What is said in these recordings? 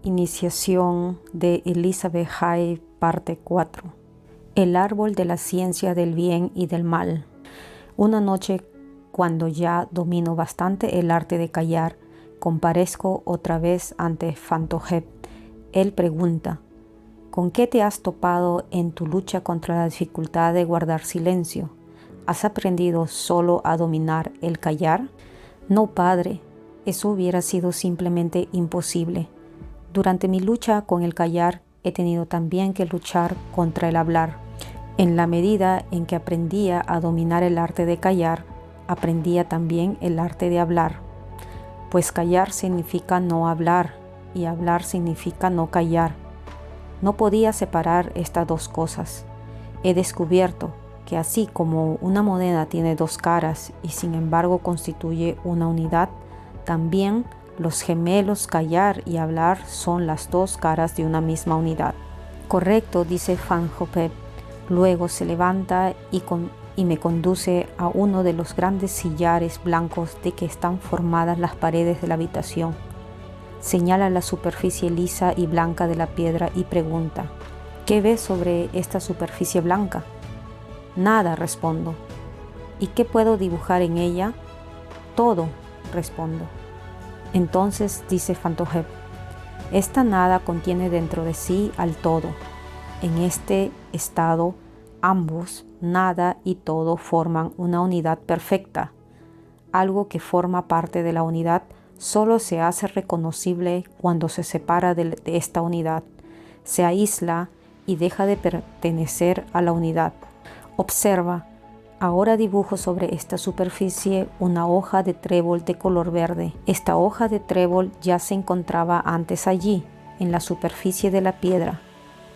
Iniciación de Elizabeth Hay, parte 4. El árbol de la ciencia del bien y del mal. Una noche, cuando ya domino bastante el arte de callar, comparezco otra vez ante Fantôhep. Él pregunta: ¿con qué te has topado en tu lucha contra la dificultad de guardar silencio? ¿Has aprendido solo a dominar el callar? No, padre, eso hubiera sido simplemente imposible. Durante mi lucha con el callar, he tenido también que luchar contra el hablar. En la medida en que aprendía a dominar el arte de callar, aprendía también el arte de hablar. Pues callar significa no hablar y hablar significa no callar. No podía separar estas dos cosas. He descubierto que así como una moneda tiene dos caras y sin embargo constituye una unidad, también los gemelos callar y hablar son las dos caras de una misma unidad. Correcto, dice Fantôhep. Luego se levanta y me conduce a uno de los grandes sillares blancos de que están formadas las paredes de la habitación. Señala la superficie lisa y blanca de la piedra y pregunta: ¿qué ves sobre esta superficie blanca? Nada, respondo. ¿Y qué puedo dibujar en ella? Todo, respondo. Entonces dice Fantôhep: esta nada contiene dentro de sí al todo. En este estado, ambos, nada y todo, forman una unidad perfecta. Algo que forma parte de la unidad solo se hace reconocible cuando se separa de esta unidad, se aísla y deja de pertenecer a la unidad. Observa, ahora dibujo sobre esta superficie una hoja de trébol de color verde. Esta hoja de trébol ya se encontraba antes allí, en la superficie de la piedra,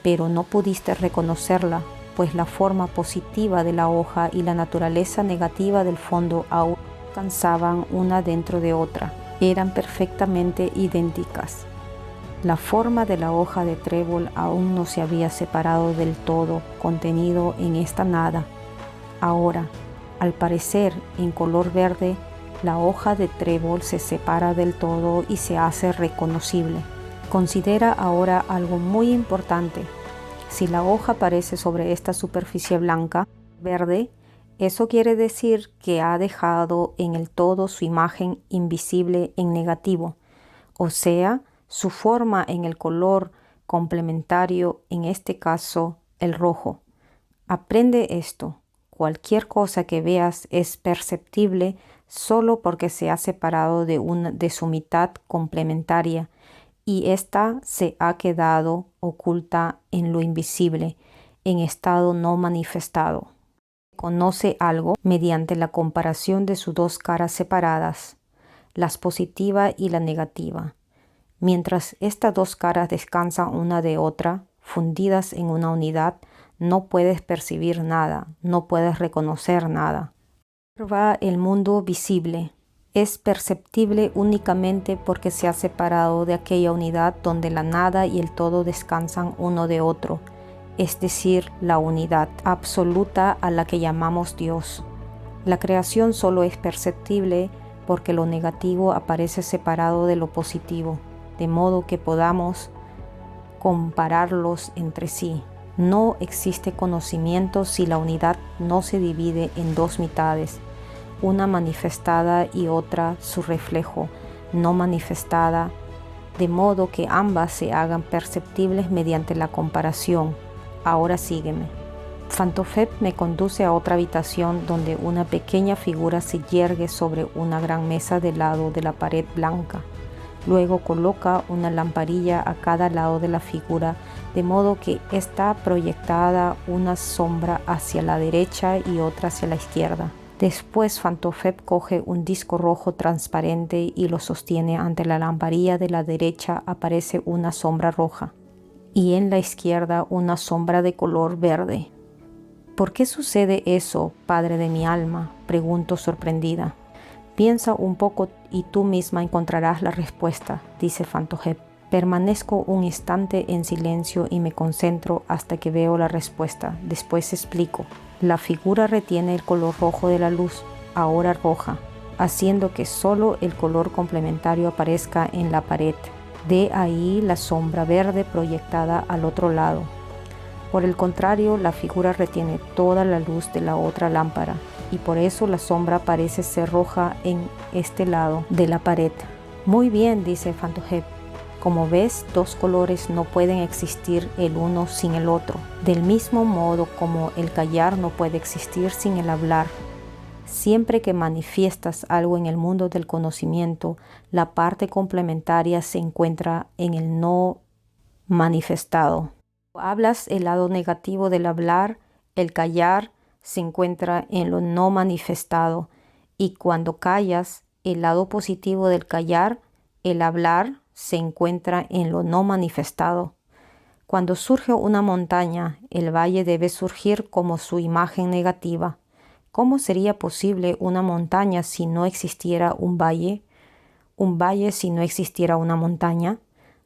pero no pudiste reconocerla, pues la forma positiva de la hoja y la naturaleza negativa del fondo aún descansaban una dentro de otra. Eran perfectamente idénticas. La forma de la hoja de trébol aún no se había separado del todo contenido en esta nada. Ahora, al parecer en color verde, la hoja de trébol se separa del todo y se hace reconocible. Considera ahora algo muy importante. Si la hoja aparece sobre esta superficie blanca, verde, eso quiere decir que ha dejado en el todo su imagen invisible en negativo, o sea, su forma en el color complementario, en este caso el rojo. Aprende esto: cualquier cosa que veas es perceptible solo porque se ha separado de su mitad complementaria y ésta se ha quedado oculta en lo invisible, en estado no manifestado. Conoce algo mediante la comparación de sus dos caras separadas, las positiva y la negativa. Mientras estas dos caras descansan una de otra, fundidas en una unidad, no puedes percibir nada, no puedes reconocer nada. Observa el mundo visible. Es perceptible únicamente porque se ha separado de aquella unidad donde la nada y el todo descansan uno de otro, es decir, la unidad absoluta a la que llamamos Dios. La creación solo es perceptible porque lo negativo aparece separado de lo positivo, de modo que podamos compararlos entre sí. No existe conocimiento si la unidad no se divide en dos mitades, una manifestada y otra su reflejo, no manifestada, de modo que ambas se hagan perceptibles mediante la comparación. Ahora sígueme. Fantôhep me conduce a otra habitación donde una pequeña figura se yergue sobre una gran mesa del lado de la pared blanca. Luego coloca una lamparilla a cada lado de la figura, de modo que está proyectada una sombra hacia la derecha y otra hacia la izquierda. Después Fantôhep coge un disco rojo transparente y lo sostiene ante la lamparilla de la derecha. Aparece una sombra roja y en la izquierda una sombra de color verde. ¿Por qué sucede eso, padre de mi alma?, pregunto sorprendida. Piensa un poco y tú misma encontrarás la respuesta, dice Fantôhep. Permanezco un instante en silencio y me concentro hasta que veo la respuesta. Después explico. La figura retiene el color rojo de la luz, ahora roja, haciendo que solo el color complementario aparezca en la pared. De ahí la sombra verde proyectada al otro lado. Por el contrario, la figura retiene toda la luz de la otra lámpara y por eso la sombra parece ser roja en este lado de la pared. Muy bien, dice Fantojet. Como ves, dos colores no pueden existir el uno sin el otro. Del mismo modo como el callar no puede existir sin el hablar. Siempre que manifiestas algo en el mundo del conocimiento, la parte complementaria se encuentra en el no manifestado. Hablas el lado negativo del hablar, el callar se encuentra en lo no manifestado, y cuando callas, el lado positivo del callar, el hablar, se encuentra en lo no manifestado. Cuando surge una montaña, el valle debe surgir como su imagen negativa. ¿Cómo sería posible una montaña si no existiera un valle? ¿Un valle si no existiera una montaña?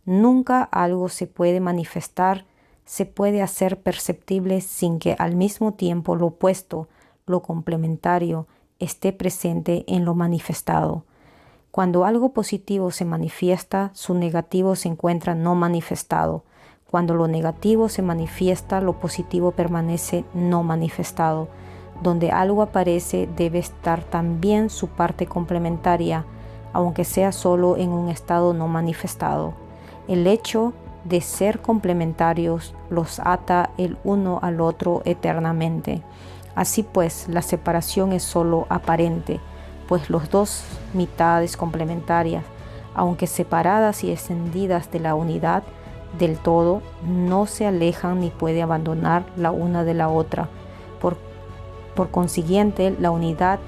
Nunca algo se puede manifestar, se puede hacer perceptible sin que al mismo tiempo lo opuesto, lo complementario, esté presente en lo manifestado. Cuando algo positivo se manifiesta, su negativo se encuentra no manifestado. Cuando lo negativo se manifiesta, lo positivo permanece no manifestado. Donde algo aparece debe estar también su parte complementaria, aunque sea solo en un estado no manifestado. El hecho de ser complementarios los ata el uno al otro eternamente. Así pues, la separación es solo aparente, pues los dos mitades complementarias, aunque separadas y escindidas de la unidad del todo, no se alejan ni pueden abandonar la una de la otra. Por consiguiente, la unidad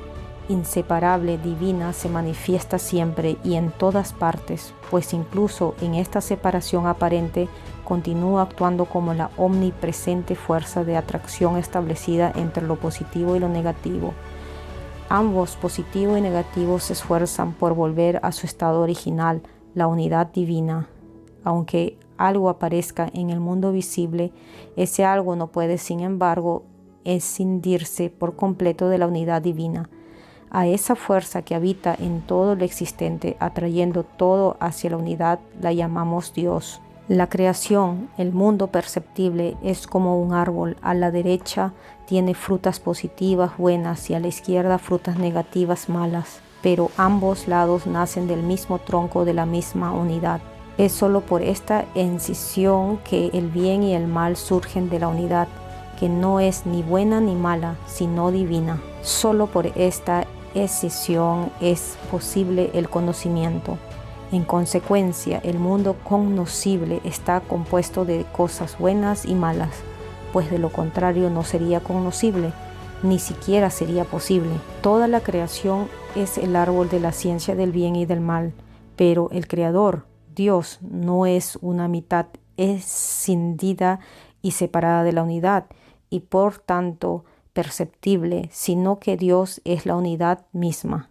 inseparable divina se manifiesta siempre y en todas partes, pues incluso en esta separación aparente continúa actuando como la omnipresente fuerza de atracción establecida entre lo positivo y lo negativo. Ambos, positivo y negativo, se esfuerzan por volver a su estado original, la unidad divina. Aunque algo aparezca en el mundo visible, ese algo no puede, sin embargo, escindirse por completo de la unidad divina. A esa fuerza que habita en todo lo existente, atrayendo todo hacia la unidad, la llamamos Dios. La creación, el mundo perceptible, es como un árbol. A la derecha tiene frutas positivas, buenas, y a la izquierda frutas negativas, malas. Pero ambos lados nacen del mismo tronco, de la misma unidad. Es solo por esta escisión que el bien y el mal surgen de la unidad, que no es ni buena ni mala, sino divina. Solo por esta escisión es posible el conocimiento. En consecuencia, el mundo cognoscible está compuesto de cosas buenas y malas, pues de lo contrario no sería cognoscible, ni siquiera sería posible. Toda la creación es el árbol de la ciencia del bien y del mal, pero el Creador, Dios, no es una mitad escindida y separada de la unidad, y por tanto perceptible, sino que Dios es la unidad misma.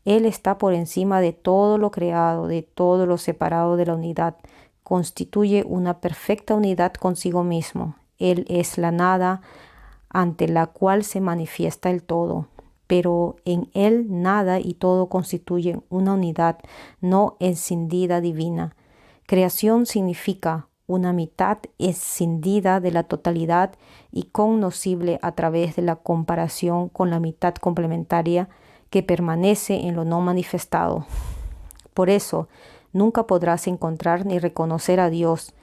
Él está por encima de todo lo creado, de todo lo separado de la unidad. Constituye una perfecta unidad consigo mismo. Él es la nada ante la cual se manifiesta el todo. Pero en Él nada y todo constituyen una unidad no escindida divina. Creación significa una mitad escindida de la totalidad y cognoscible a través de la comparación con la mitad complementaria que permanece en lo no manifestado. Por eso, nunca podrás encontrar ni reconocer a Dios,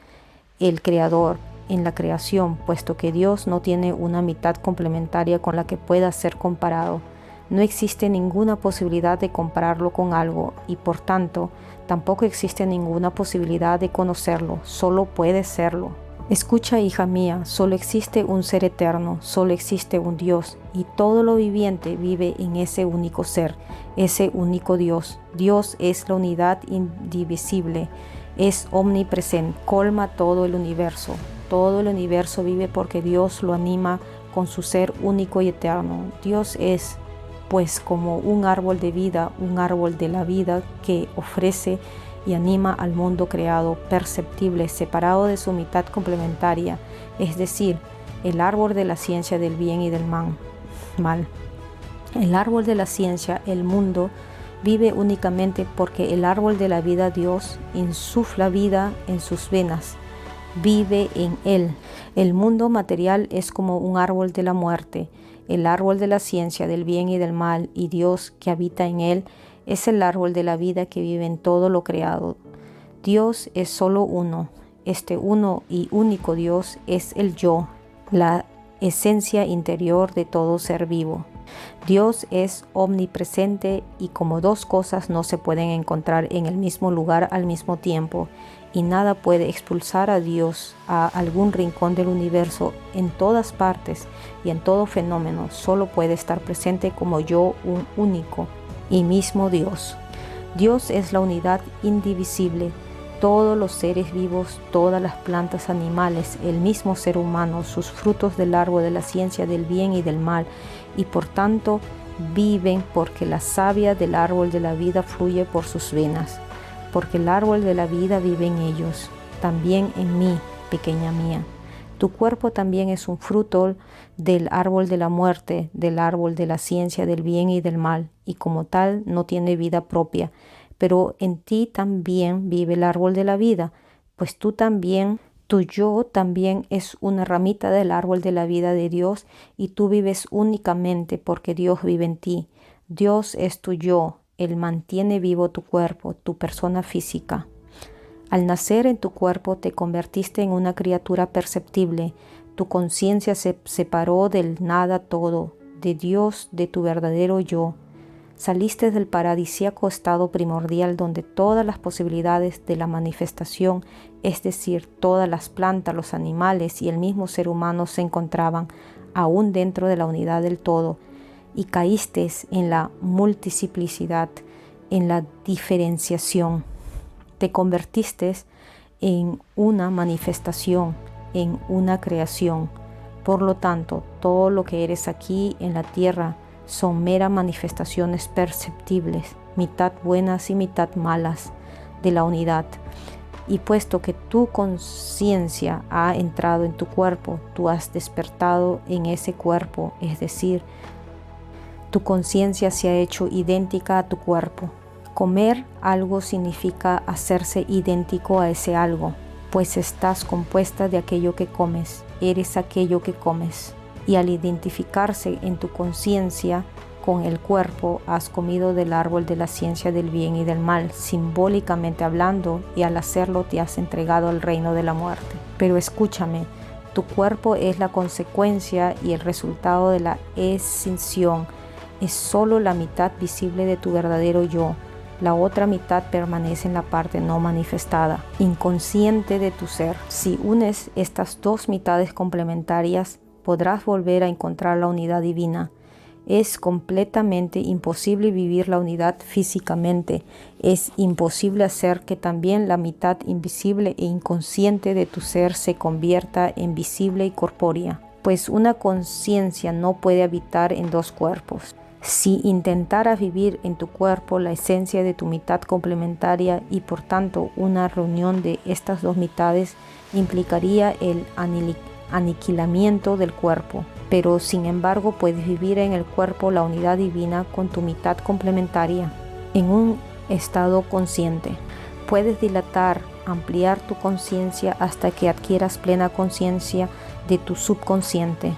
el Creador, en la creación, puesto que Dios no tiene una mitad complementaria con la que pueda ser comparado. No existe ninguna posibilidad de compararlo con algo y, por tanto, tampoco existe ninguna posibilidad de conocerlo, solo puede serlo. Escucha, hija mía, solo existe un ser eterno, solo existe un Dios, y todo lo viviente vive en ese único ser, ese único Dios. Dios es la unidad indivisible, es omnipresente, colma todo el universo. Todo el universo vive porque Dios lo anima con su ser único y eterno. Dios es, pues, como un árbol de vida, un árbol de la vida que ofrece y anima al mundo creado, perceptible, separado de su mitad complementaria, es decir, el árbol de la ciencia del bien y del mal. El árbol de la ciencia, el mundo, Vive únicamente porque el árbol de la vida, Dios, insufla vida en sus venas. Vive en él. El mundo material es como un árbol de la muerte. El árbol de la ciencia del bien y del mal, y Dios que habita en él, es el árbol de la vida que vive en todo lo creado. Dios es solo uno. Este uno y único Dios es el yo, la esencia interior de todo ser vivo. Dios es omnipresente y como dos cosas no se pueden encontrar en el mismo lugar al mismo tiempo, y nada puede expulsar a Dios a algún rincón del universo. En todas partes y en todo fenómeno solo puede estar presente como yo, un único y mismo Dios. Dios es la unidad indivisible. Todos los seres vivos, todas las plantas, animales, el mismo ser humano, sus frutos del árbol de la ciencia del bien y del mal, y por tanto viven porque la savia del árbol de la vida fluye por sus venas, porque el árbol de la vida vive en ellos, también en mí, pequeña mía. Tu cuerpo también es un fruto del árbol de la muerte, del árbol de la ciencia del bien y del mal, y como tal no tiene vida propia. Pero en ti también vive el árbol de la vida, pues tú también, tu yo también es una ramita del árbol de la vida de Dios, y tú vives únicamente porque Dios vive en ti. Dios es tu yo, Él mantiene vivo tu cuerpo, tu persona física. Al nacer en tu cuerpo te convertiste en una criatura perceptible. Tu conciencia se separó del nada todo, de Dios, de tu verdadero yo. Saliste del paradisíaco estado primordial donde todas las posibilidades de la manifestación, es decir, todas las plantas, los animales y el mismo ser humano se encontraban aún dentro de la unidad del todo, y caíste en la multiplicidad, en la diferenciación. Te convertiste en una manifestación, en una creación. Por lo tanto, todo lo que eres aquí en la tierra son meras manifestaciones perceptibles, mitad buenas y mitad malas, de la unidad. Y puesto que tu conciencia ha entrado en tu cuerpo, tú has despertado en ese cuerpo, es decir, tu conciencia se ha hecho idéntica a tu cuerpo. Comer algo significa hacerse idéntico a ese algo, pues estás compuesta de aquello que comes, eres aquello que comes. Y al identificarse en tu conciencia con el cuerpo, has comido del árbol de la ciencia del bien y del mal, simbólicamente hablando, y al hacerlo te has entregado al reino de la muerte. Pero escúchame, tu cuerpo es la consecuencia y el resultado de la escinsión. Es solo la mitad visible de tu verdadero yo. La otra mitad permanece en la parte no manifestada, inconsciente de tu ser. Si unes estas dos mitades complementarias, podrás volver a encontrar la unidad divina. Es completamente imposible vivir la unidad físicamente. Es imposible hacer que también la mitad invisible e inconsciente de tu ser se convierta en visible y corpórea, pues una conciencia no puede habitar en dos cuerpos. Si intentaras vivir en tu cuerpo la esencia de tu mitad complementaria y por tanto una reunión de estas dos mitades implicaría el aniquilamiento del cuerpo, pero sin embargo puedes vivir en el cuerpo la unidad divina con tu mitad complementaria en un estado consciente. Puedes dilatar, ampliar tu conciencia hasta que adquieras plena conciencia de tu subconsciente.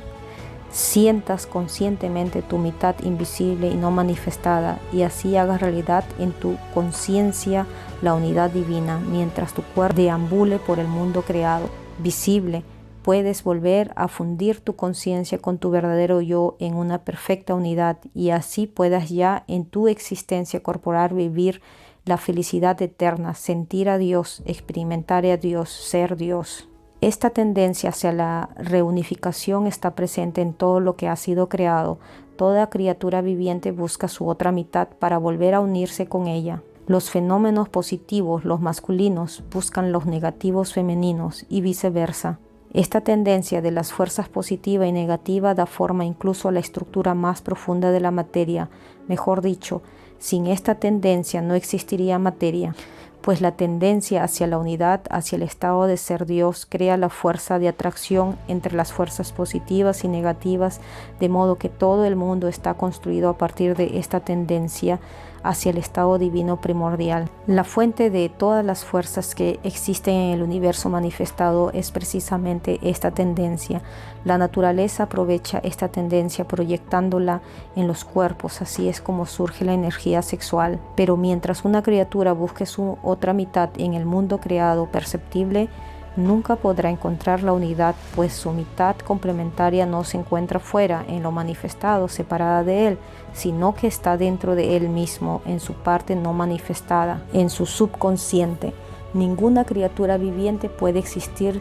Sientas conscientemente tu mitad invisible y no manifestada, y así hagas realidad en tu conciencia la unidad divina, mientras tu cuerpo deambule por el mundo creado, visible. Puedes volver a fundir tu conciencia con tu verdadero yo en una perfecta unidad, y así puedas ya en tu existencia corporal vivir la felicidad eterna, sentir a Dios, experimentar a Dios, ser Dios. Esta tendencia hacia la reunificación está presente en todo lo que ha sido creado. Toda criatura viviente busca su otra mitad para volver a unirse con ella. Los fenómenos positivos, los masculinos, buscan los negativos femeninos y viceversa. Esta tendencia de las fuerzas positiva y negativa da forma incluso a la estructura más profunda de la materia. Mejor dicho, sin esta tendencia no existiría materia, pues la tendencia hacia la unidad, hacia el estado de ser Dios, crea la fuerza de atracción entre las fuerzas positivas y negativas, de modo que todo el mundo está construido a partir de esta tendencia hacia el estado divino primordial. La fuente de todas las fuerzas que existen en el universo manifestado es precisamente esta tendencia. La naturaleza aprovecha esta tendencia proyectándola en los cuerpos, así es como surge la energía sexual. Pero mientras una criatura busque su otra mitad en el mundo creado perceptible, nunca podrá encontrar la unidad, pues su mitad complementaria no se encuentra fuera, en lo manifestado, separada de él, sino que está dentro de él mismo, en su parte no manifestada, en su subconsciente. Ninguna criatura viviente puede existir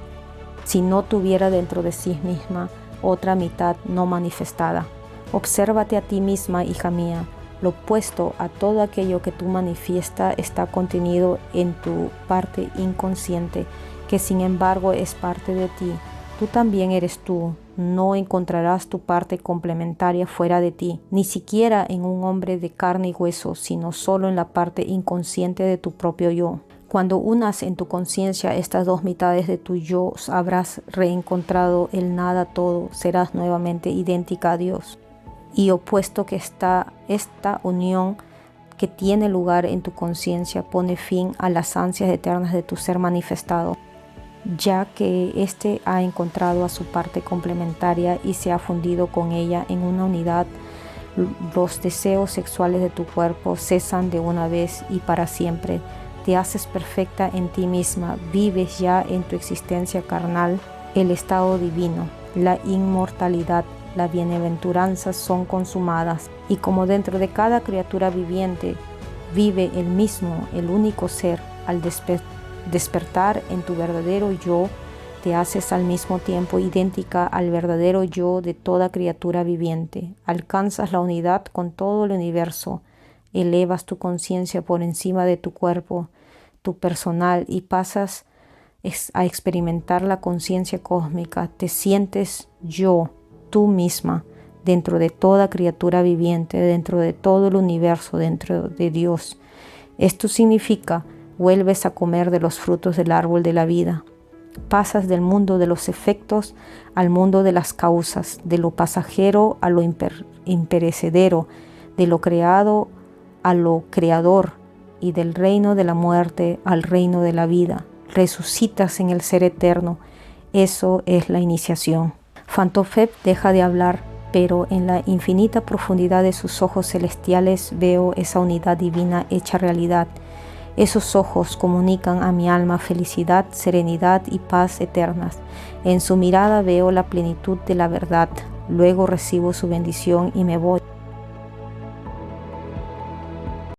si no tuviera dentro de sí misma otra mitad no manifestada. Obsérvate a ti misma, hija mía. Lo opuesto a todo aquello que tú manifiestas está contenido en tu parte inconsciente, que sin embargo es parte de ti. Tú también eres tú. No encontrarás tu parte complementaria fuera de ti, ni siquiera en un hombre de carne y hueso, sino solo en la parte inconsciente de tu propio yo. Cuando unas en tu conciencia estas dos mitades de tu yo, habrás reencontrado el nada todo, serás nuevamente idéntica a Dios. Y opuesto que esta unión que tiene lugar en tu conciencia pone fin a las ansias eternas de tu ser manifestado, ya que éste ha encontrado a su parte complementaria y se ha fundido con ella en una unidad. Los deseos sexuales de tu cuerpo cesan de una vez y para siempre. Te haces perfecta en ti misma, vives ya en tu existencia carnal el estado divino, la inmortalidad, la bienaventuranza son consumadas, y como dentro de cada criatura viviente vive el mismo, el único ser, al despertar en tu verdadero yo, te haces al mismo tiempo idéntica al verdadero yo de toda criatura viviente. Alcanzas la unidad con todo el universo, elevas tu conciencia por encima de tu cuerpo, tu personal, y pasas a experimentar la conciencia cósmica. Te sientes yo, tú misma, dentro de toda criatura viviente, dentro de todo el universo, dentro de Dios. Esto significa, vuelves a comer de los frutos del árbol de la vida. Pasas del mundo de los efectos al mundo de las causas, de lo pasajero a lo imperecedero, de lo creado a lo creador, y del reino de la muerte al reino de la vida. Resucitas en el ser eterno. Eso es la iniciación. Fantofep deja de hablar, pero en la infinita profundidad de sus ojos celestiales veo esa unidad divina hecha realidad. Esos ojos comunican a mi alma felicidad, serenidad y paz eternas. En su mirada veo la plenitud de la verdad. Luego recibo su bendición y me voy.